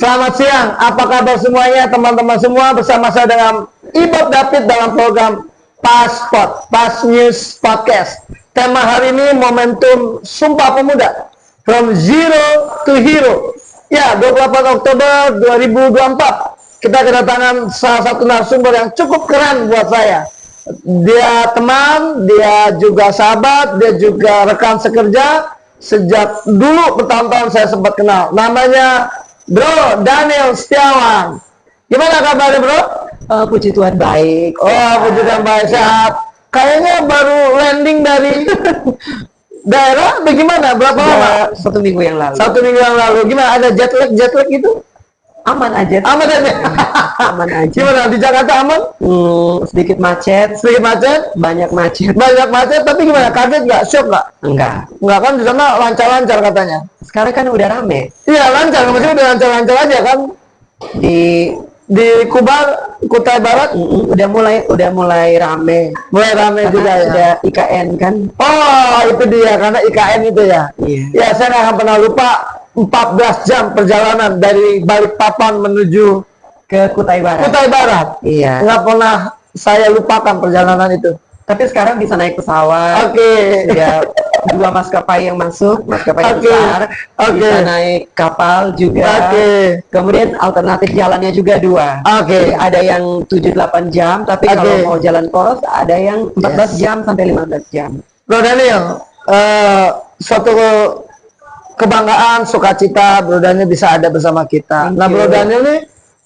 Selamat siang, apa kabar semuanya teman-teman semua? Bersama saya dengan Ibob David dalam program Pas News Podcast. Tema hari ini momentum Sumpah Pemuda, From Zero to Hero. Ya, 28 Oktober 2024 kita kedatangan salah satu narasumber yang cukup keren buat saya. Dia teman, dia juga sahabat, dia juga rekan sekerja. Sejak dulu bertahun-tahun saya sempat kenal. Namanya Bro Daniel Setiawan. Gimana kabarnya, Bro? Puji Tuhan baik. Puji Tuhan baik, sehat. Kayaknya baru landing dari daerah, bagaimana? Berapa lama? 1 minggu yang lalu. 1 minggu yang lalu. Gimana? Ada jet lag gitu? Aman aja. Aman aja. Aman aja. Gimana di Jakarta aman? Sedikit macet. Sedikit macet? Banyak macet. Banyak macet, tapi gimana? Kaget nggak? Shock nggak? Enggak. Enggak kan di sana lancar-lancar katanya. Sekarang kan udah rame. Iya lancar, maksudnya udah lancar-lancar aja kan? Di Kutai Barat udah mulai rame. mulai rame Karena juga ya. ada IKN kan. Oh itu dia, karena IKN itu ya. Iya. Ya saya nggak akan pernah lupa 14 jam perjalanan dari Balikpapan menuju Ke Kutai Barat. Kutai Barat. Iya. Nggak pernah saya lupakan perjalanan itu. Tapi sekarang bisa naik pesawat. Oke. Ya, 2 maskapai yang masuk, maskapai Oke. besar. Oke. Bisa naik kapal juga. Oke. Kemudian alternatif jalannya juga 2. Oke. Jadi ada yang 7-8 jam, tapi Oke. kalau mau jalan poros ada yang 14 jam sampai 15 jam. Bro Daniel, suatu kebanggaan, sukacita Bro Daniel bisa ada bersama kita. Thank Nah Bro you. Daniel nih,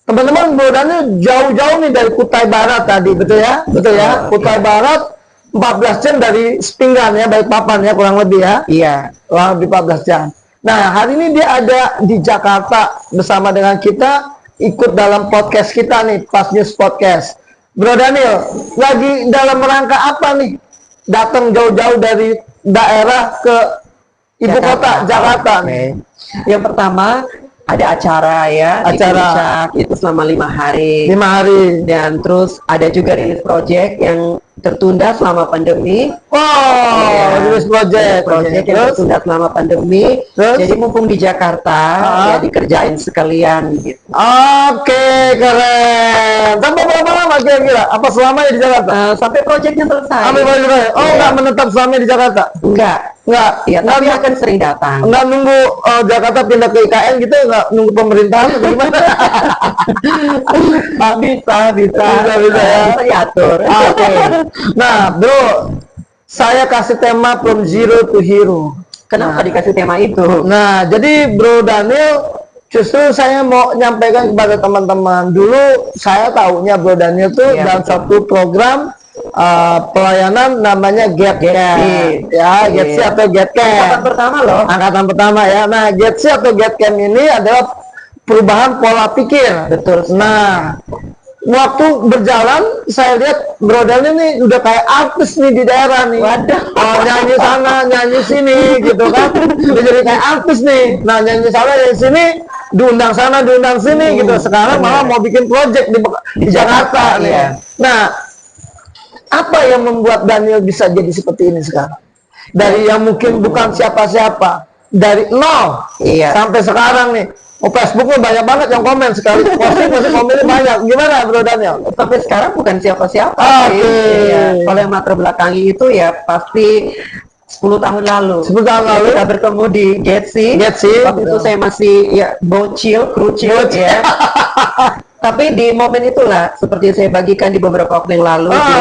teman-teman, Bro Daniel jauh-jauh nih dari Kutai Barat tadi, betul ya? Betul ya? Betul. Kutai Barat 14 jam dari Sepinggan ya, Balikpapan ya, kurang lebih ya. Iya. Kurang lebih 14 jam. Nah, hari ini dia ada di Jakarta bersama dengan kita, ikut dalam podcast kita nih, Pas News Podcast. Bro Daniel, lagi dalam rangka apa nih? Datang jauh-jauh dari daerah ke ibu kota Jakarta. Oke. Yang pertama ada acara ya di Acara. Puncak, itu selama 5 hari. 5 hari. Dan terus ada juga rilis project yang tertunda selama pandemi. Oh, rilis project. Project yang Terus? tertunda selama pandemi. Terus? Jadi mumpung di Jakarta ya dikerjain sekalian gitu. Oke, keren. Sampai berapa lama kira-kira? Apa selamanya di Jakarta? Sampai projectnya selesai. Sampai berapa lama? Oh, Iya. nggak menetap selamanya di Jakarta? Enggak. Nggak? Ya, tapi Nggak- akan sering datang. nggak nunggu Jakarta pindah ke IKN gitu, nggak nunggu pemerintahan atau gimana? Bisa ya. Bisa diatur. Oke. Nah, Bro, saya kasih tema From Zero to Hero. Kenapa dikasih tema itu? Nah, jadi Bro Daniel, justru saya mau nyampaikan kepada teman-teman. Dulu saya tahunya Bro Daniel tuh Iya, dalam betul. satu program pelayanan namanya GetCamp. Ya, GetC atau Angkatan GetCamp. pertama loh. Angkatan pertama ya. Nah, GetC atau GetCamp ini adalah perubahan pola pikir. Betul. Nah, waktu berjalan saya lihat Bro Daniel ini udah kayak artis nih di daerah nih. Waduh. Nyanyi sana, nyanyi sini gitu kan. Udah jadi kayak artis nih. Nah, nyanyi sana, nyanyi sini, diundang sana, diundang sini gitu. Sekarang malah mau bikin project di Jakarta nih. Iya. Nah, apa yang membuat Daniel bisa jadi seperti ini sekarang? Dari yang mungkin bukan siapa-siapa, dari nol Iya. sampai sekarang nih. Oh, Facebooknya banyak banget yang komen sekali posting masih komennya banyak. Gimana Bro Daniel? Sampai sekarang bukan siapa-siapa. Oke. Iya. Kalau yang latar belakangi itu ya pasti 10 tahun lalu. 10 tahun lalu. Kita bertemu di Getsi. Getsi, Waktu itu betul. saya masih ya bocil, kerucil ya. Tapi di momen itulah seperti saya bagikan di beberapa waktu yang lalu di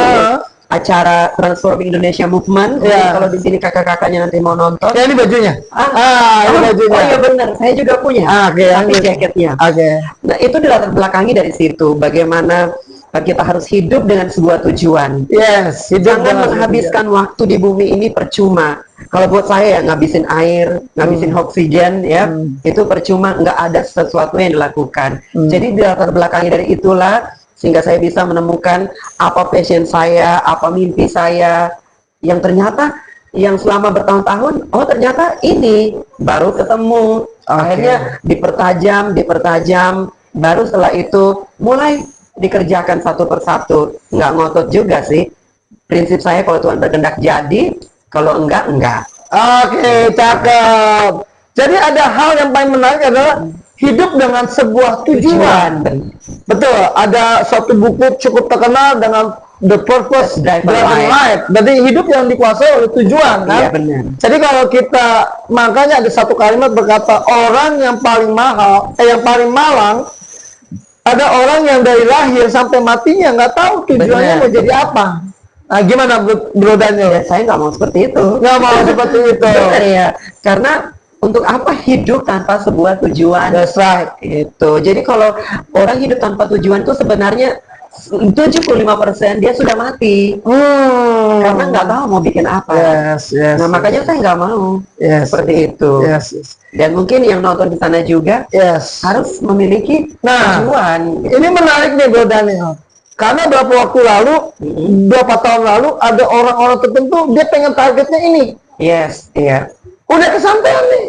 acara Transforming Indonesia Movement. Jadi Iya. kalau di sini kakak-kakaknya nanti mau nonton. Ya ini bajunya. Ini bajunya. Oh iya benar, saya juga punya. Oke, Tapi yang- jaketnya. Oke. Nah itu dilatar belakangi dari situ. Bagaimana kita harus hidup dengan sebuah tujuan. Yes, hidup Jangan dengan menghabiskan waktu di bumi ini percuma. Kalau buat saya ya ngabisin air, ngabisin oksigen ya, itu percuma, nggak ada sesuatu yang dilakukan. Jadi di latar belakangi dari itulah sehingga saya bisa menemukan apa passion saya, apa mimpi saya, yang ternyata yang selama bertahun-tahun, oh ternyata ini baru ketemu. Akhirnya dipertajam, baru setelah itu mulai dikerjakan satu persatu. Nggak ngotot juga sih. Prinsip saya kalau Tuhan berkehendak jadi, kalau enggak. Oke, cakep. Jadi ada hal yang paling menarik adalah hidup dengan sebuah tujuan. Betul, ada suatu buku cukup terkenal dengan The Purpose Driven Life. Berarti hidup yang dikuasai oleh tujuan, kan? Iya, benar. Jadi kalau kita, makanya ada satu kalimat berkata, orang yang paling yang paling malang, ada orang yang dari lahir sampai matinya nggak tahu tujuannya mau jadi apa. Nah, gimana Bro Daniel? Ya, saya nggak mau seperti itu. Nggak mau seperti itu. Benar ya, karena untuk apa hidup tanpa sebuah tujuan? That's right. Itu. Jadi kalau orang hidup tanpa tujuan itu sebenarnya 75% dia sudah mati. Karena nggak tahu mau bikin apa. Yes, yes. Nah, makanya saya nggak mau seperti itu. Yes, yes. Dan mungkin yang nonton di sana juga harus memiliki tujuan. Ini menarik nih Bro Daniel. Karena beberapa waktu lalu, beberapa tahun lalu, ada orang-orang tertentu dia pengen targetnya ini. Yes, iya. Udah kesampaian nih.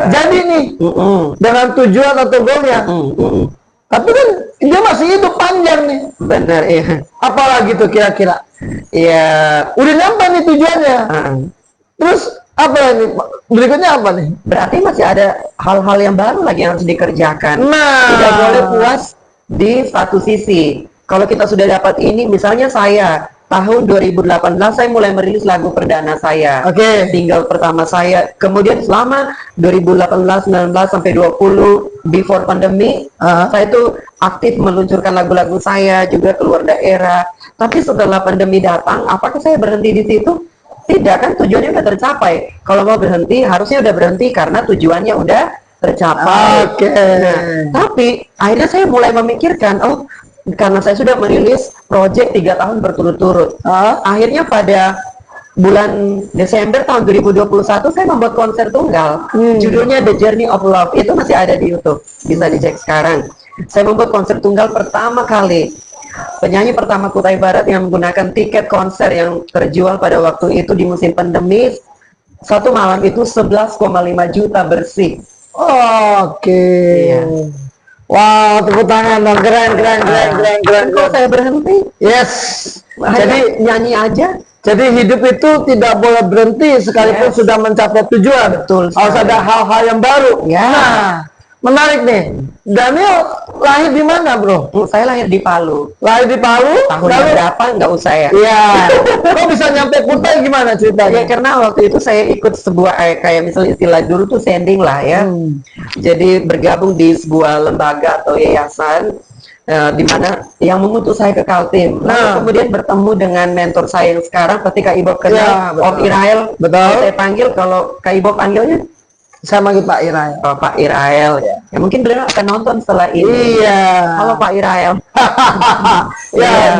Jadi nih, dengan tujuan atau goalnya. Tapi kan dia masih hidup panjang nih. Benar, iya. Apalagi tuh kira-kira? Iya. Udah nyampe nih tujuannya. Terus apa nih? Berikutnya apa nih? Berarti masih ada hal-hal yang baru lagi yang harus dikerjakan. Nah, tidak boleh puas di satu sisi. Kalau kita sudah dapat ini, misalnya saya tahun 2018 saya mulai merilis lagu perdana saya. Single pertama saya. Kemudian selama 2018, 19 sampai 20 before pandemi, saya itu aktif meluncurkan lagu-lagu saya juga keluar daerah. Tapi setelah pandemi datang, apakah saya berhenti di situ? Tidak, kan tujuannya udah tercapai. Kalau mau berhenti, harusnya udah berhenti karena tujuannya udah tercapai. Nah, tapi akhirnya saya mulai memikirkan, karena saya sudah merilis project 3 tahun berturut-turut. Akhirnya pada bulan Desember tahun 2021 saya membuat konser tunggal. Judulnya The Journey of Love. Itu masih ada di YouTube. Bisa dicek sekarang. Saya membuat konser tunggal pertama kali. Penyanyi pertama Kutai Barat yang menggunakan tiket konser yang terjual pada waktu itu di musim pandemi. Satu malam itu 11,5 juta bersih. Iya. Wow, tepuk tangan dong, keren. Kalau saya berhenti, jadi nyanyi aja. Jadi hidup itu tidak boleh berhenti sekalipun sudah mencapai tujuan. Betul. Harus ada hal-hal yang baru. Nah, menarik nih. Daniel lahir di mana, Bro? Saya lahir di Palu. Lahir di Palu? Tahun berapa nggak usah ya? Iya. Kok bisa nyampe Kutai gimana ceritanya? Ya karena waktu itu saya ikut sebuah kayak misalnya istilah dulu tuh sending lah ya. Jadi bergabung di sebuah lembaga atau yayasan di mana yang mengutus saya ke Kaltim. Lalu kemudian bertemu dengan mentor saya yang sekarang ketika Ibob kenal Om Irael. Saya panggil, kalau Kak Ibob panggilnya saya manggil Pak Irael. Pak Irael. Ya mungkin beliau akan nonton setelah ini. Halo Pak Irael.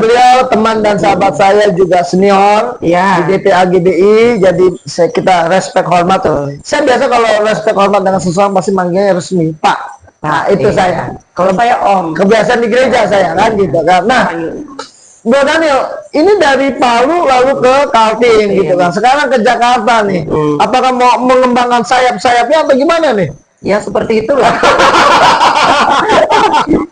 Beliau teman dan sahabat saya, juga senior di DPA GBI. Jadi kita respect hormat tuh. Saya biasa kalau respect hormat dengan seseorang pasti manggilnya resmi Pak. Nah, itu saya. Kalau saya Om. Kebiasaan di gereja saya kan gitu kan. Nah, Bro Daniel, ini dari Palu lalu ke Kaltim gitu kan. Sekarang ke Jakarta nih. Apakah mau mengembangkan sayap-sayapnya atau gimana nih? Ya seperti itulah.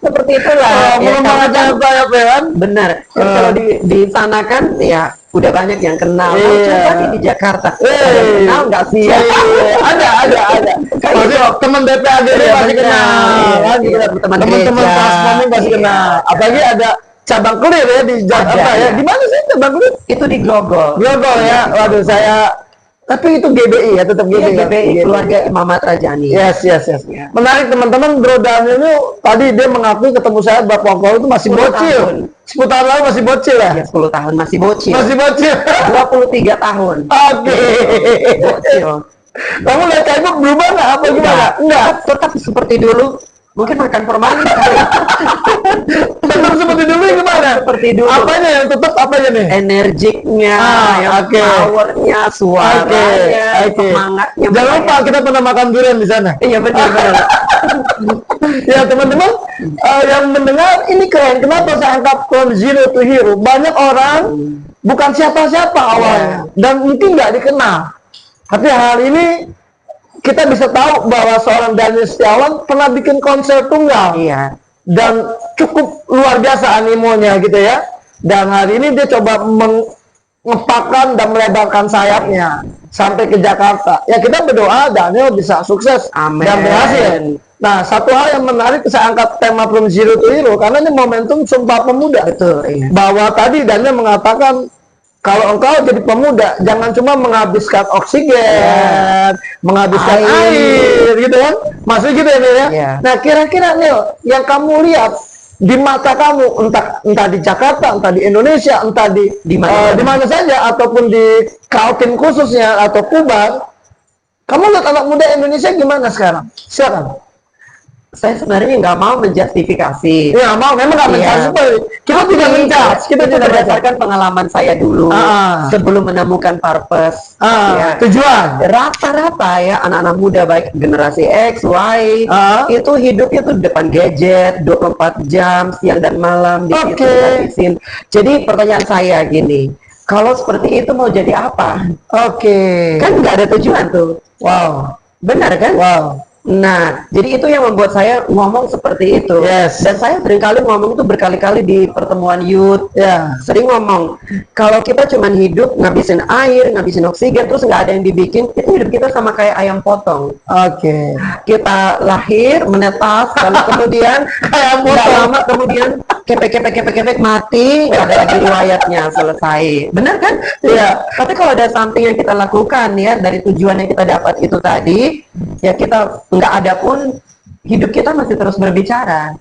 Seperti itulah. Mengembangkan sayap-sayap ya kan? Benar. Kalau di sana kan ya udah banyak yang kenal. Coba nih di Jakarta. Kenal nggak sih? Ada. Masih teman DPAD masih kenal. Teman-teman Pasmami masih kenal. Apalagi ada cabang kulir ya di Jakarta ya. Di mana sih cabang kulir? Itu di Grogol. Grogol ya. Waduh, tapi itu GBI ya, tetap GBI. GBI, keluarga Mamat Rajani. Yes. Menarik teman-teman, Bro Daniel itu tadi dia mengakui ketemu saya beberapa waktu lalu itu masih bocil. 10 tahun lalu masih bocil ya? 10 tahun masih bocil. 23 tahun. Bocil. Kamu lihat kamu berubah nggak? Apa gimana? Enggak, tetap seperti dulu. Mungkin makan formalin kali. Tetap seperti dulu gimana? Seperti dulu. Apanya yang tetap apanya nih? Energiknya, powernya, suaranya, semangatnya. Jangan lupa kita pernah makan durian di sana. Iya benar. Ya teman-teman yang mendengar ini keren. Kenapa saya angkat from zero to hero? Banyak orang bukan siapa-siapa awalnya dan mungkin nggak dikenal. Tapi hal ini kita bisa tahu bahwa seorang Daniel Setiawan pernah bikin konser tunggal. Dan cukup luar biasa animonya gitu ya. Dan hari ini dia coba mengepakkan dan melebarkan sayapnya sampai ke Jakarta. Ya kita berdoa Daniel bisa sukses dan berhasil. Nah, satu hal yang menarik saya angkat tema From Zero to Hero karena ini momentum Sumpah Pemuda. Betul, iya. Bahwa tadi Daniel mengatakan kalau engkau jadi pemuda, jangan cuma menghabiskan oksigen, menghabiskan air, gitu kan? Maksudnya gitu ya, Nil ya? Iya. Nah, kira-kira Nil, yang kamu lihat di mata kamu, entah di Jakarta, entah di Indonesia, entah di mana saja, ataupun di Kaltim khususnya atau Kubar, kamu lihat anak muda Indonesia gimana sekarang? Silakan. Saya sebenarnya nggak mau menjustifikasi. Ya, mau memang nggak menjustifikasi. Kita tidak menjudge, kita tidak berdasarkan pengalaman saya dulu sebelum menemukan purpose, tujuan. Rata-rata ya anak-anak muda baik generasi X, Y itu hidupnya tuh depan gadget 24 jam siang dan malam di situ. Jadi pertanyaan saya gini, kalau seperti itu mau jadi apa? Kan nggak ada tujuan tuh. Wow, benar kan? Wow. Nah, jadi itu yang membuat saya ngomong seperti itu. Yes. Dan saya seringkali ngomong itu berkali-kali di pertemuan youth. Sering ngomong, kalau kita cuman hidup ngabisin air, ngabisin oksigen, terus nggak ada yang dibikin, itu hidup kita sama kayak ayam potong. Kita lahir, menetas, lalu kemudian ayam potong, lama kemudian kepek mati, nggak ada lagi riwayatnya, selesai. Benar kan? Iya. Tapi kalau ada something yang kita lakukan ya dari tujuan yang kita dapat itu tadi, ya kita nggak ada pun hidup kita masih terus berbicara,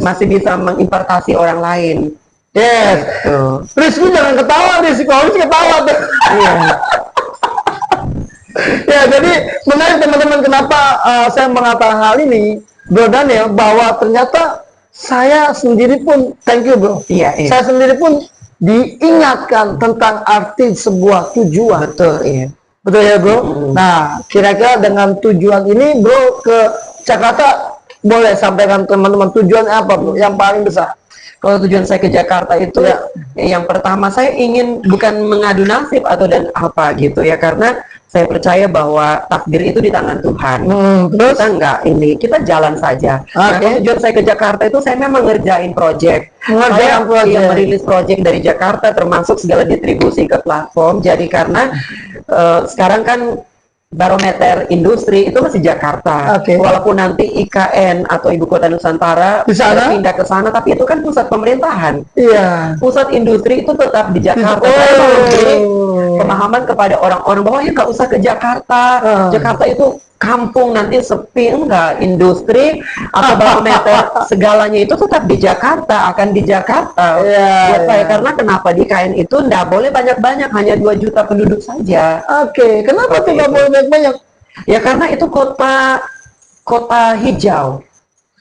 masih bisa mengimpartasi orang lain. Rizky jangan ketawa, Rizky kalau Rizky ketawa tuh. Ya, jadi menarik teman-teman, kenapa saya mengatakan hal ini, Bro Daniel, bahwa ternyata saya sendiri pun, thank you bro, saya sendiri pun diingatkan tentang arti sebuah tujuan. Betul ya bro. Nah, kira-kira dengan tujuan ini bro ke Jakarta, boleh sampaikan teman-teman tujuan apa bro yang paling besar? Kalau tujuan saya ke Jakarta itu yang pertama saya ingin bukan mengadu nasib atau dan apa gitu ya, karena saya percaya bahwa takdir itu di tangan Tuhan. Terus kita jalan saja. Nah, kalau tujuan saya ke Jakarta itu saya memang ngerjain project. Saya merilis project dari Jakarta termasuk segala distribusi ke platform. Jadi karena sekarang kan barometer industri itu masih Jakarta. Walaupun nanti IKN atau Ibu Kota Nusantara pindah ke sana, tapi itu kan pusat pemerintahan. Pusat industri itu tetap di Jakarta. Pemahaman kepada orang-orang bahwa ya nggak usah ke Jakarta. Jakarta itu kampung, nanti sepi. Enggak, industri atau barometer segalanya itu tetap di Jakarta, akan di Jakarta. Buat saya, karena kenapa di IKN itu nggak boleh banyak-banyak, hanya 2 juta penduduk saja. Kenapa tuh nggak boleh banyak-banyak? Ya karena itu kota hijau.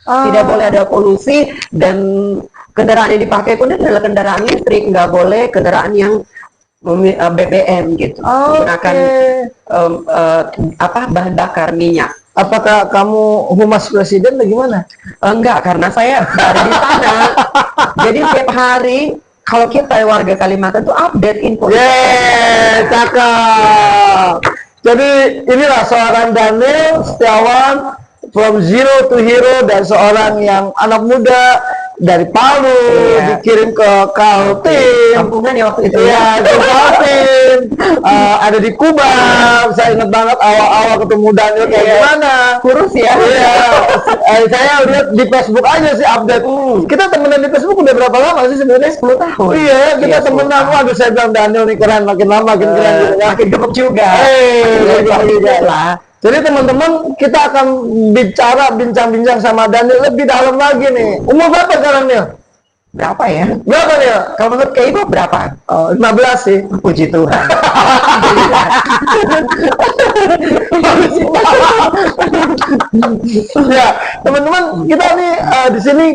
Tidak boleh ada polusi, dan kendaraan yang dipakai pun adalah kendaraan listrik, nggak boleh kendaraan yang BBM gitu, menggunakan bahan bakar minyak. Apakah kamu humas presiden atau gimana? Enggak, karena saya dari di sana. Jadi setiap hari kalau kita warga Kalimantan itu update info. Cakep. Jadi inilah seorang Daniel Setiawan, From Zero to Hero, dan seorang yang anak muda dari Palu dikirim ke Kaltim, kampungan ya waktu itu di Kaltim, ada di Kubar. Saya ingat banget awal-awal ketemu Daniel kayak gimana, kurus ya. Saya lihat di Facebook aja sih update. Kita temenan di Facebook udah berapa lama sih sebenarnya? 10 tahun. Kita temenan. Waduh, saya bilang Daniel nih keren, makin lama makin keren gitu, makin gemuk juga. Jadi teman-teman, kita akan bincang-bincang sama Daniel lebih dalam lagi nih. Umur berapa sekarang Nil? Berapa ya? Berapa Nil? Kalau menurut Kak Ibu berapa? 15 sih. Puji Tuhan. Ya, teman-teman, kita nih di sini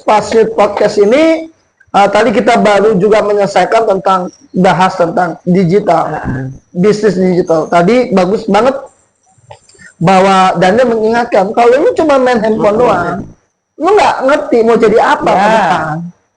Password Podcast ini tadi kita baru juga menyelesaikan bahas tentang digital, bisnis digital. Tadi bagus banget bahwa Daniel mengingatkan kalau lu cuma main handphone doang, lu nggak ngerti mau jadi apa ke depan.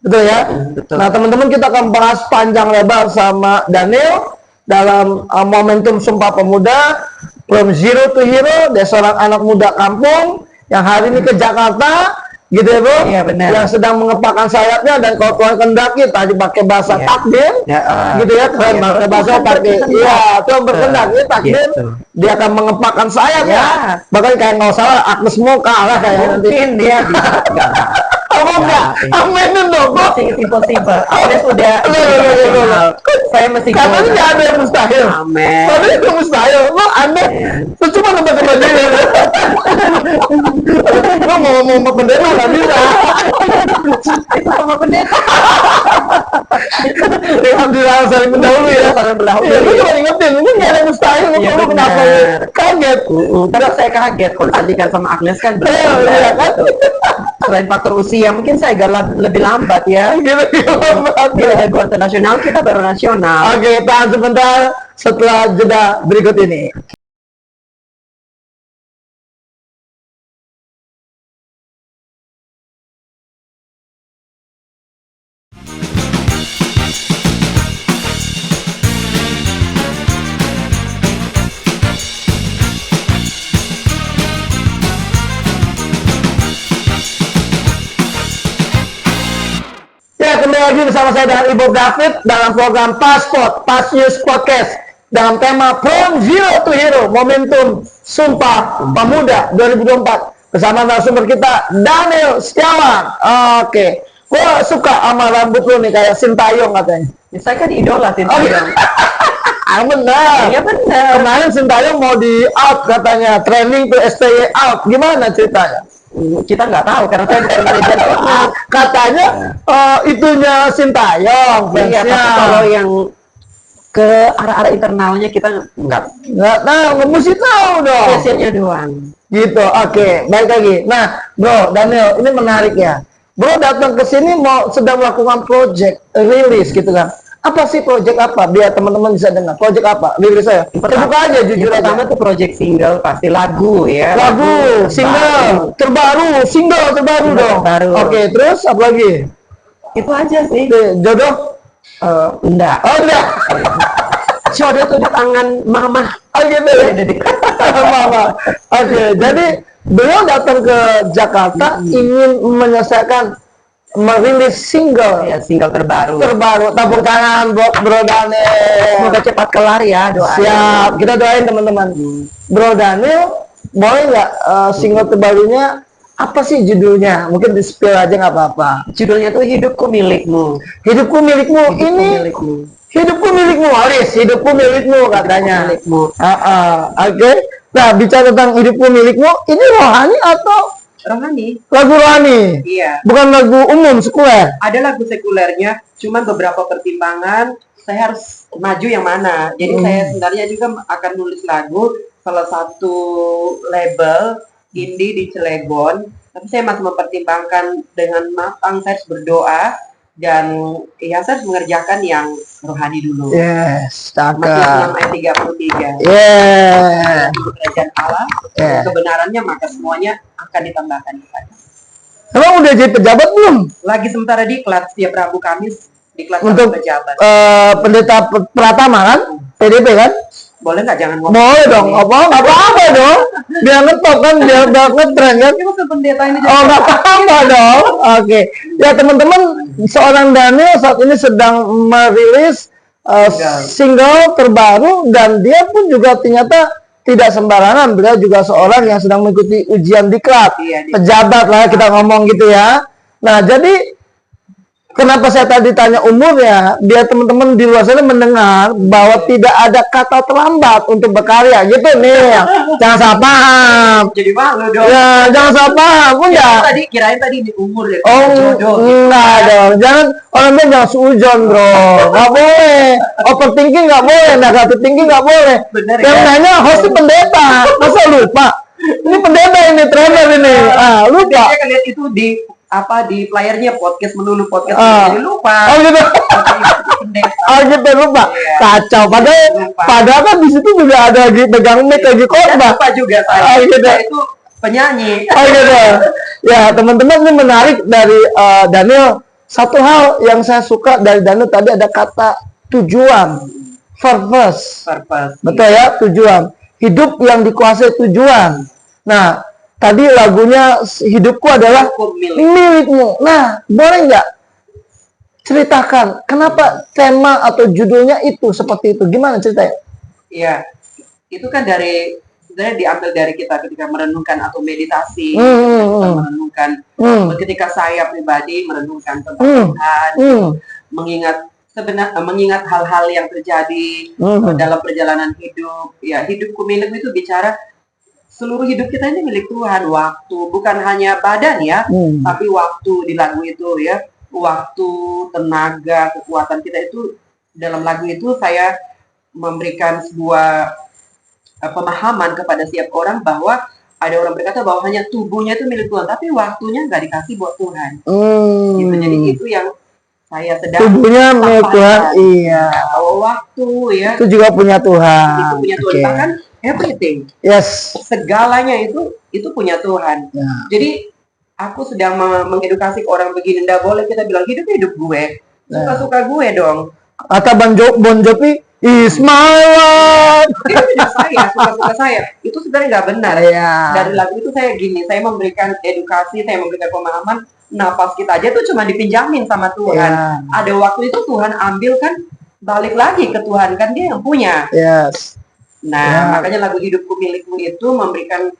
Betul ya? Betul. Nah teman-teman, kita akan bahas panjang lebar sama Daniel dalam momentum Sumpah Pemuda, From Zero to Hero, dia seorang anak muda kampung yang hari ini ke Jakarta gitu ya bro, Iya, benar. yang sedang mengepakkan sayapnya, dan kalau Tuhan kehendaki tadi pakai bahasa Iya. takdir, Ya, gitu ya, keren iya, pakai bahasa Tuhan takdir, berkehendak. iya Tuhan berkehendak, ya takdir, Gitu. dia akan mengepakkan sayapnya, Ya. bahkan kayak nggak salah Agnes mau kalah kayak nanti, Mungkin dia bisa. apa enggak, aminin dong bro, Masih impossible. Agnes udah Loh. internasional. Saya masih katanya jauh. nggak ada yang mustahil, Amin. katanya itu mustahil, lo anda, lo cuma nebak-nebak dia, lo mau ngomong sama pendeta nggak bisa. Sama pendeta. Alhamdulillah saling mendahului ya. Saling mendahului. Iya, gue cuma ingetin, ini nggak ada yang mustahil, Iya, lu kenapa benar. kaget? Tapi saya kaget kalau tandingan sama Agnes kan. Iya kan? Selain faktor usia, mungkin saya agak lebih lambat ya. Gitu, Dia jago internasional, kita baru nasional. Oke, tahan sebentar setelah jeda berikut ini. Ya, kembali lagi bersama saya dengan Ibu David dalam program Passport, Pas News Podcast dalam tema From Zero to Hero, Momentum Sumpah Pemuda 2024 bersama narasumber kita Daniel Setiawan. Oke, gua suka sama rambut lu nih kayak Sintayong katanya. Ya, saya kan idola Oh, Sintayong. benar. Iya benar. Kemarin Sintayong mau di out katanya, training to STY out. Gimana ceritanya? Kita nggak tahu karena saya bukan manajer. Katanya itunya Sintayong, Iya, fansnya. tapi kalau yang ke arah-arah internalnya kita Nggak tahu, mesti tahu dong. spesialnya doang. Gitu, oke, baik lagi. Nah, Bro, Daniel, ini menarik ya. Bro datang ke sini mau sedang melakukan project rilis gitu kan. Apa sih project apa? Biar teman-teman bisa dengar. Project apa? Rilis saya. Terbuka aja, jujur Yang aja. pertama tuh project single, pasti lagu ya. Lagu, single, terbaru, single terbaru Single dong. terbaru. Oke, terus apa lagi? Itu aja sih. Jodoh? Enggak. Oh, enggak. Jodoh tuh di tangan mama. Oh gitu ya. Mama. Oke, jadi beliau datang ke Jakarta ingin menyelesaikan merilis single Ya, single terbaru. terbaru. Tepuk tangan buat Bro Daniel. Semoga cepat kelar ya doa. Siap, kita doain teman-teman. Bro Daniel, boleh nggak single terbarunya apa sih judulnya? Mungkin di spill aja nggak apa-apa. Judulnya tuh Hidupku Milikmu. Hidupku milikmu. Hidupku Ini milikmu. hidupku milikmu, Aris. Hidupku milikmu katanya. Milikmu. Oke. Nah, bicara tentang hidupku milikmu, ini rohani atau Rohani. lagu rohani? Iya. Bukan lagu umum sekuler. Ada lagu sekulernya, cuman beberapa pertimbangan saya harus maju yang mana. Jadi saya sebenarnya juga akan nulis lagu salah satu label indie di Cilegon, tapi saya masih mempertimbangkan dengan matang. Saya harus berdoa dan ya saya harus mengerjakan yang rohani dulu. Yes, Matius 6 cakep. ayat 33. Yeah. Di kerajaan Allah, Yeah. kebenarannya maka semuanya akan ditambahkan kepada. Emang udah jadi pejabat belum? Lagi sementara diklat setiap Rabu Kamis diklat Untuk sama pejabat. pendeta Pratama kan? PDP kan? Boleh nggak jangan ngomong? Boleh dong. Apa dong? Dia ngetop kan, dia udah ngetren kan? Ini maksud pendeta ini Oh, nggak apa-apa dong. Oke. Ya teman-teman, seorang Daniel saat ini sedang merilis single terbaru, dan dia pun juga ternyata tidak sembarangan. Beliau juga seorang yang sedang mengikuti ujian diklat. Iya, Pejabat lah kita ngomong gitu ya. Nah, jadi kenapa saya tadi tanya umurnya, biar teman-teman di luar sana mendengar bahwa tidak ada kata terlambat untuk berkarya gitu nih. Jangan salah paham. jadi malu dong. Ya, jangan salah paham. Enggak. Kirain tadi di umur ya. Oh, jodoh. enggak dong. Jangan, orang bilang jangan suujon, bro. Nggak boleh. Overthinking nggak boleh. Negative thinking nggak boleh. Bener, Yang ya? nanya host pendeta. Masa lupa? Ini pendeta ini, trainer ini. Lupa. Saya lihat itu di di flyernya podcast melulu podcast jadi Oh lupa. gitu. Oh gitu, lupa. Iya. Kacau. Padahal kan di situ juga ada lagi pegang mic lagi khotbah. Lupa juga Oh saya. gitu. Saya itu penyanyi. Oh gitu. Ya teman-teman, ini menarik dari Daniel. Satu hal yang saya suka dari Daniel tadi ada kata tujuan, purpose. Purpose. Betul ya, tujuan. Hidup yang dikuasai tujuan. Nah, tadi lagunya hidupku adalah Hidupku milik. milikmu. Nah, boleh nggak ceritakan kenapa tema atau judulnya itu seperti itu? Gimana ceritanya? Iya, itu kan sebenarnya diambil dari kita ketika merenungkan atau meditasi, kita merenungkan, ketika saya pribadi merenungkan tentang Tuhan, mengingat hal-hal yang terjadi dalam perjalanan hidup. Ya, hidupku milikmu itu bicara seluruh hidup kita ini milik Tuhan. Waktu, bukan hanya badan ya, tapi waktu di lagu itu ya, waktu, tenaga, kekuatan kita itu dalam lagu itu saya memberikan sebuah pemahaman kepada setiap orang bahwa ada orang berkata bahwa hanya tubuhnya itu milik Tuhan, tapi waktunya nggak dikasih buat Tuhan. Gitu. Jadi itu yang saya sedang tubuhnya milik Tuhan, iya. Bahwa waktu ya Itu juga punya Tuhan. itu punya Tuhan. Oke. Bahkan everything, Yes. segalanya itu punya Tuhan. Ya. Jadi aku sedang mengedukasi ke orang begini, nggak boleh kita bilang hidup gue, suka-suka gue dong. Kata Bon Jovi, is my life. Itu hidup saya, suka-suka saya. Itu sebenarnya nggak benar. Iya. Dari lagu itu saya gini, saya memberikan edukasi, saya memberikan pemahaman. Napas kita aja tuh cuma dipinjamin sama Tuhan. Iya. Ada waktu itu Tuhan ambil kan, balik lagi ke Tuhan kan, dia yang punya. Yes. Nah, makanya lagu Hidupku Milikmu itu memberikan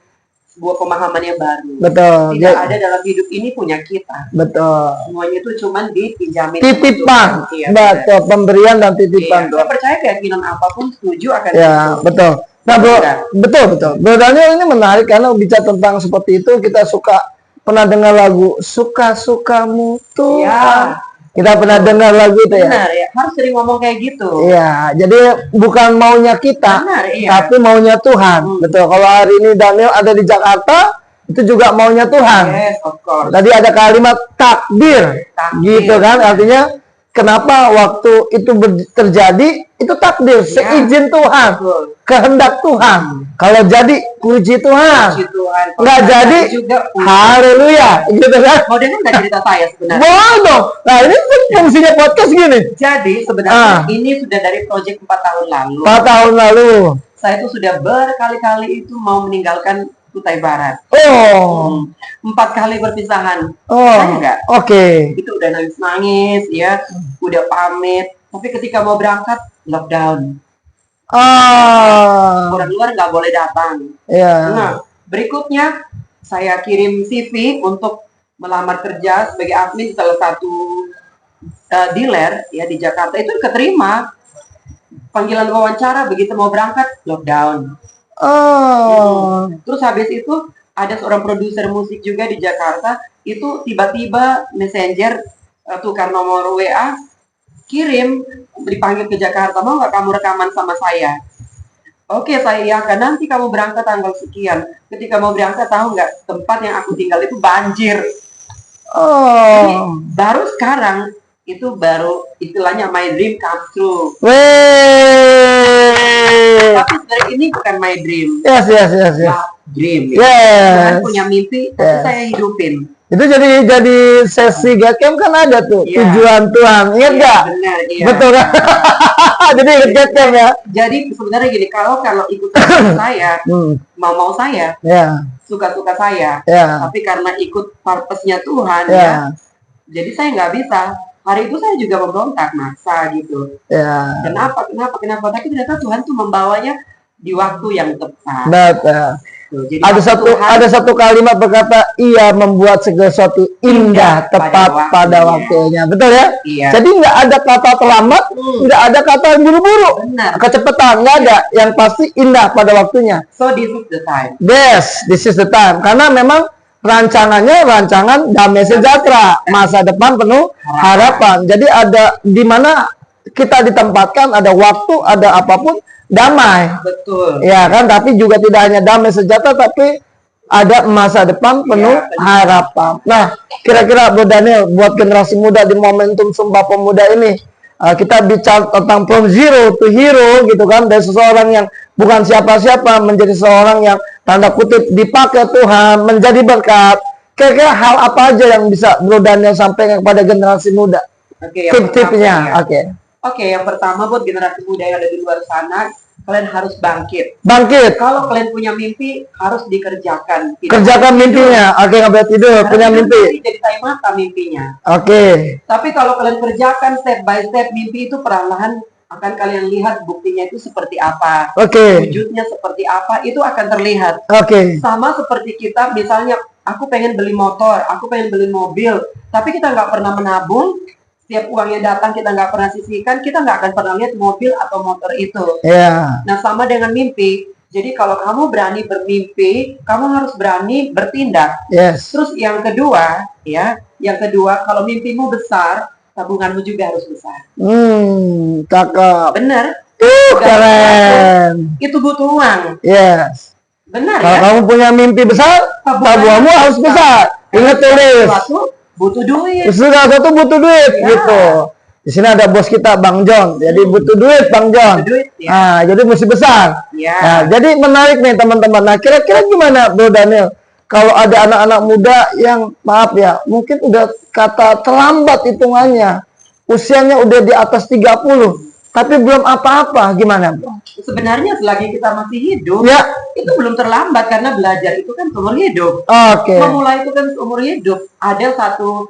sebuah pemahaman yang baru. Betul. Tidak ada dalam hidup ini punya kita. Betul. Semuanya itu cuma dipinjamin. Titipan. Iya, Betul. Pemberian dan titipan. Iya, saya percaya keyakinan apapun setuju akan Ya, itu. betul. Nah, bro, Iya. betul. Bro Daniel ini menarik karena bicara tentang seperti itu, kita pernah dengar lagu Suka-sukamu Tuhan. Iya. Kita pernah dengar lagu itu ya. Benar ya, harus sering ngomong kayak gitu. Iya, jadi bukan maunya kita, Benar, iya. tapi maunya Tuhan. Betul. Kalau hari ini Daniel ada di Jakarta, itu juga maunya Tuhan. Yes, of course. Tadi ada kalimat takdir, gitu kan? Artinya kenapa waktu itu terjadi itu takdir, seizin Tuhan, Betul. kehendak Tuhan. Kalau jadi puji Tuhan, Puji Tuhan. nggak Kalau jadi, juga puji. haleluya, gitu kan? Mau dengar nggak cerita saya sebenarnya? Boleh dong. Nah ini tuh fungsinya podcast gini. Jadi sebenarnya ini sudah dari proyek 4 tahun lalu. 4 tahun lalu. Saya itu sudah berkali-kali itu mau meninggalkan Kutai Barat. Oh, 4 kali perpisahan. oh, Saya enggak. oke. Itu udah nangis-nangis ya, udah pamit. Tapi ketika mau berangkat, lockdown. Orang luar nggak boleh datang. Ya. Nah, berikutnya saya kirim CV untuk melamar kerja sebagai admin salah satu dealer ya di Jakarta. Itu keterima. Panggilan wawancara, begitu mau berangkat, lockdown. Terus habis itu ada seorang produser musik juga di Jakarta, itu tiba-tiba messenger tukar nomor WA, kirim, dipanggil ke Jakarta, mau nggak kamu rekaman sama saya? Oke, saya iakan, nanti kamu berangkat tanggal sekian. Ketika mau berangkat, tahu nggak, tempat yang aku tinggal itu banjir. Jadi, baru sekarang, itu baru istilahnya my dream come true. Tapi sebenarnya ini bukan my dream. Yes. My dream. Yes. Tuhan punya mimpi, tapi saya hidupin. Itu jadi sesi Get Camp kan ada tuh Iya. tujuan Tuhan, ingat Iya, nggak? benar, iya. Betul kan? Jadi ikut Get Camp ya. Jadi sebenarnya gini, kalau ikut saya, mau saya, Ya, suka-suka saya, ya, tapi karena ikut purpose-nya Tuhan ya, ya, jadi saya nggak bisa. Hari itu saya juga memberontak, maksa gitu. ya. Kenapa? Tapi ternyata Tuhan tuh membawanya di waktu yang tepat. Betul. Tuh, jadi Ada waktu satu kalimat berkata, ia membuat segala sesuatu indah tepat pada waktunya. Betul ya? Iya. Jadi nggak ada kata terlambat, nggak ada kata buru-buru, Benar. kecepatan, nggak ada. Yang pasti indah pada waktunya. So this is the time. Yes, this is the time. Karena memang rancangannya rancangan damai sejahtera, masa depan penuh harapan. Jadi ada di mana kita ditempatkan, ada waktu, ada apapun damai. Betul. Ya kan, tapi juga tidak hanya damai sejahtera, tapi ada masa depan penuh benar. harapan. Nah, kira-kira Bro Daniel, buat generasi muda di momentum Sumpah Pemuda ini, kita bicara tentang from zero to hero gitu kan, dari seseorang yang bukan siapa-siapa menjadi seseorang yang tanda kutip dipakai Tuhan, menjadi berkat. Kira-kira hal apa aja yang bisa Bro Daniel sampaikan kepada generasi muda? Oke, yang Tip-tipnya, pertama, ya. oke. Oke, yang pertama buat generasi muda yang ada di luar sana, kalian harus bangkit. Bangkit. Kalau kalian punya mimpi, harus dikerjakan. Tidak Kerjakan boleh tidur. mimpinya. Oke, nggak boleh tidur. Karena Punya tidur mimpi. nanti jadi tai mata mimpinya. Oke. Tapi kalau kalian kerjakan step by step, mimpi itu perlahan akan kalian lihat buktinya itu seperti apa. Oke. Wujudnya seperti apa, itu akan terlihat. Oke. Sama seperti kita, misalnya, aku pengen beli motor, aku pengen beli mobil, tapi kita nggak pernah menabung, setiap uangnya datang kita nggak pernah sisihkan, kita nggak akan pernah lihat mobil atau motor itu. Ya. Nah, sama dengan mimpi. Jadi kalau kamu berani bermimpi, kamu harus berani bertindak. Yes. Terus yang kedua, kalau mimpimu besar, tabunganmu juga harus besar. Cakep. Benar? Keren. Itu butuh uang. Yes. Benar Kalau ya? kamu punya mimpi besar, tabunganmu harus besar. Ingat tulis. Sesuatu butuh duit. Segala sesuatu butuh duit, Ya. gitu. Di sini ada bos kita, Bang John. Jadi butuh duit, Bang John. Butuh duit, ya. Nah, jadi mesti besar. Ya. Nah, jadi menarik nih teman-teman. Nah, kira-kira gimana, Bro Daniel? Kalau ada anak-anak muda yang, maaf ya, mungkin udah kata terlambat hitungannya. Usianya udah di atas 30, tapi belum apa-apa. Gimana, Bro? Sebenarnya selagi kita masih hidup, Ya. itu belum terlambat karena belajar itu kan seumur hidup. Oke. Memulai itu kan seumur hidup. Ada satu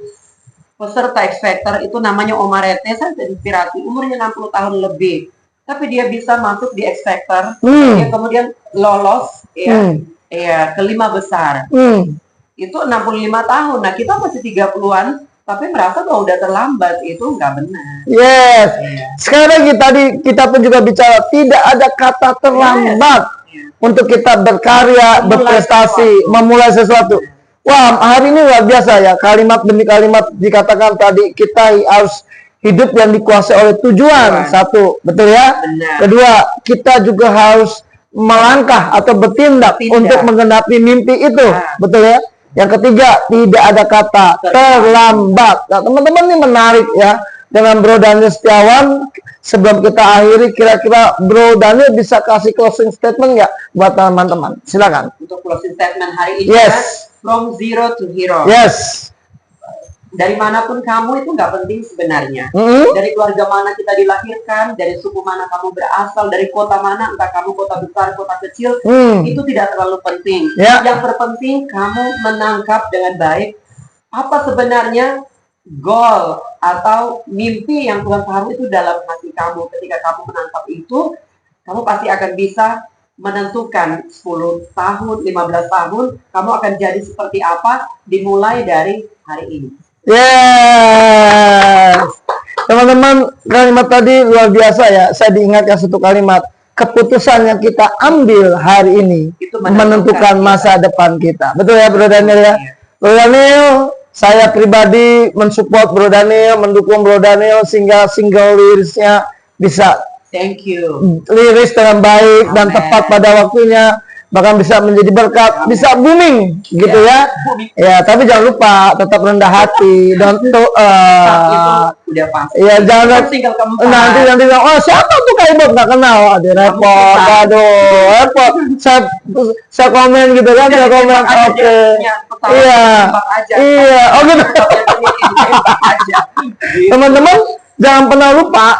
peserta X Factor itu namanya Omarete, saya terinspirasi, umurnya 60 tahun lebih. Tapi dia bisa masuk di X Factor, dia kemudian lolos ke 5 besar. Itu 65 tahun. Nah, kita masih 30-an, tapi merasa bahwa udah terlambat. Itu nggak benar. Yes. Iya. Sekali lagi tadi kita pun juga bicara tidak ada kata terlambat untuk kita berkarya, berprestasi, memulai sesuatu. Wah, hari ini luar biasa ya, kalimat demi kalimat dikatakan tadi, kita harus hidup yang dikuasai oleh tujuan. Satu, betul ya? Benar. Kedua, kita juga harus melangkah atau bertindak untuk menggenapi mimpi itu. Betul ya? Yang ketiga, tidak ada kata terlambat. Nah, teman-teman ini menarik ya dengan Bro Daniel Setiawan. Sebelum kita akhiri, kira-kira Bro Daniel bisa kasih closing statement nggak buat teman-teman? Silakan. Untuk closing statement hari ini, Yes. From zero to hero. Yes. Dari manapun kamu itu nggak penting sebenarnya. Dari keluarga mana kita dilahirkan, dari suku mana kamu berasal, dari kota mana, entah kamu kota besar, kota kecil, itu tidak terlalu penting. Ya. Yang terpenting kamu menangkap dengan baik apa sebenarnya goal atau mimpi yang Tuhan taruh itu dalam hati kamu. Ketika kamu menangkap itu, kamu pasti akan bisa menentukan 10 tahun, 15 tahun, kamu akan jadi seperti apa dimulai dari hari ini. Yes. Teman-teman, kalimat tadi luar biasa ya. Saya diingatkan satu kalimat. Keputusan yang kita ambil hari ini Itu menentukan masa depan kita. Betul ya, Bro Daniel ya? Bro Daniel, saya pribadi mensupport Bro Daniel, mendukung Bro Daniel sehingga single lirisnya bisa Thank you. liris dengan baik dan Amen. tepat pada waktunya, bahkan bisa menjadi berkat, bisa booming gitu ya. Booming. Ya, tapi jangan lupa tetap rendah hati dan Itu udah pasti. ya jangan Tinggal kamu nanti bilang, oh siapa tuh Kak Ibob, nggak kenal, aduh repot, aduh repot. Saya komen gitu kan, saya komen, oke, iya, oh gitu. Teman-teman, jangan pernah lupa,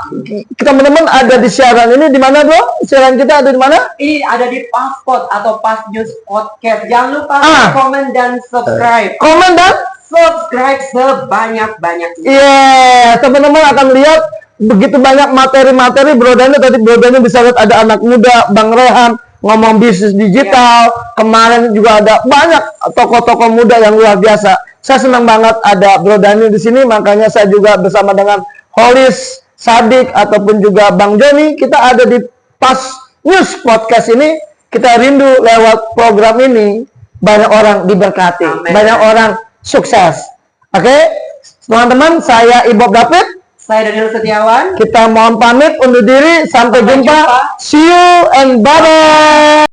teman-teman ada di siaran ini di mana, Bro? Siaran kita ada di mana? Ini ada di Passport atau Pas News Podcast. Jangan lupa komen dan subscribe. Komen dan Subscribe sebanyak-banyaknya. iya, teman-teman akan lihat begitu banyak materi-materi Bro Daniel. Tadi Bro Daniel bisa lihat ada anak muda, Bang Rehan, ngomong bisnis digital. Kemarin juga ada banyak tokoh-tokoh muda yang luar biasa. Saya senang banget ada Bro Daniel di sini, makanya saya juga bersama dengan Holis, Sadik, ataupun juga Bang Joni, kita ada di Pas News Podcast ini. Kita rindu lewat program ini banyak orang diberkati, banyak orang sukses. Oke, teman-teman, saya Ibob David, saya Daniel Setiawan. kita mohon pamit undur diri, sampai jumpa. See you and bye-bye.